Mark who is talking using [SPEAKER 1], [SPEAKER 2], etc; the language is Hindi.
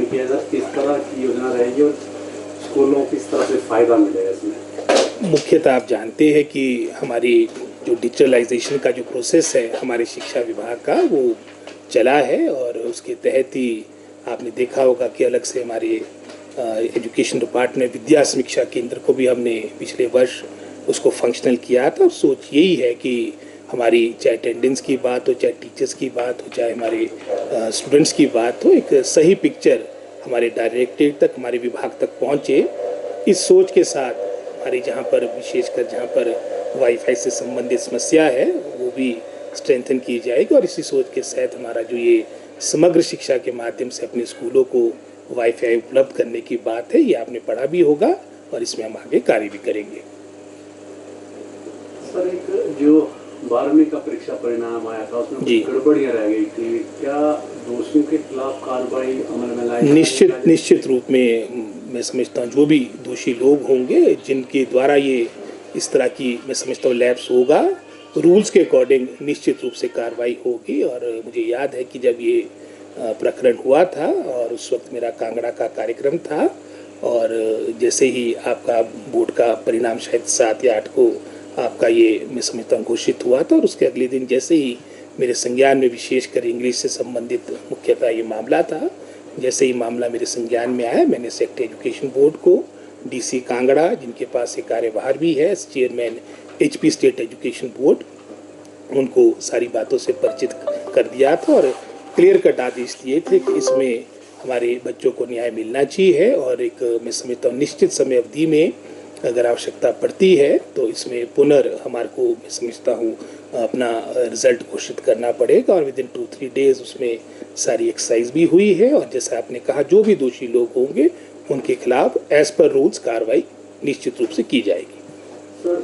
[SPEAKER 1] किया जाए, किस तरह की योजना रहेगी और स्कूलों को किस तरह से फ़ायदा मिलेगा इसमें?
[SPEAKER 2] मुख्यतः आप जानते हैं कि हमारी जो डिजिटलाइजेशन का जो प्रोसेस है हमारे शिक्षा विभाग का वो चला है और उसके तहत ही आपने देखा होगा कि अलग से हमारे एजुकेशन डिपार्टमेंट विद्या समीक्षा केंद्र को भी हमने पिछले वर्ष उसको फंक्शनल किया था। और सोच यही है कि हमारी चाहे अटेंडेंस की बात हो, चाहे टीचर्स की बात हो, चाहे हमारे स्टूडेंट्स की बात हो, एक सही पिक्चर हमारे डायरेक्टरेट तक, हमारे विभाग तक पहुँचे। इस सोच के साथ हमारी जहाँ पर विशेषकर जहाँ पर वाईफाई से संबंधित समस्या है वो भी स्ट्रेंथन की जाएगी। और इसी सोच के साथ हमारा जो ये समग्र शिक्षा के माध्यम से अपने स्कूलों को वाईफाई उपलब्ध करने की बात है, ये आपने पढ़ा भी होगा और इसमें हम आगे कार्य भी करेंगे।
[SPEAKER 1] सर, एक जो 12वीं का परीक्षा परिणाम आया था उसमें कुछ गड़बड़ियाँ रह गई थी, क्या दोषियों के खिलाफ कार्रवाई अमल में लाई?
[SPEAKER 2] निश्चित रूप में मैं समझता हूँ जो भी दोषी लोग होंगे जिनके द्वारा ये इस तरह की मैं समझता हूँ लैप्स होगा, रूल्स के अकॉर्डिंग निश्चित रूप से कार्रवाई होगी। और मुझे याद है कि जब ये प्रकरण हुआ था और उस वक्त मेरा कांगड़ा का कार्यक्रम था और जैसे ही आपका बोर्ड का परिणाम शायद 7 या 8 को आपका ये मैं समझता हूँ घोषित हुआ था और उसके अगले दिन जैसे ही मेरे संज्ञान में विशेषकर इंग्लिश से संबंधित मुख्यतः ये मामला था, जैसे ही मामला मेरे संज्ञान में आया मैंने सेक्रेटरी एजुकेशन बोर्ड को, डीसी कांगड़ा जिनके पास एक कार्यभार भी है, chairman HP state education board, उनको सारी बातों से परिचित कर दिया था और क्लियर कट आदेश दिए थे कि इसमें हमारे बच्चों को न्याय मिलना चाहिए और एक मैं समझता हूँ निश्चित समय अवधि में अगर आवश्यकता पड़ती है तो इसमें हमारे को मैं समझता हूँ अपना रिजल्ट घोषित करना पड़ेगा और विदिन 2-3 डेज उसमें सारी एक्सरसाइज भी हुई है। और जैसा आपने कहा जो भी दोषी लोग होंगे उनके खिलाफ एज पर रूल्स कार्रवाई निश्चित रूप से की जाएगी।
[SPEAKER 1] सर,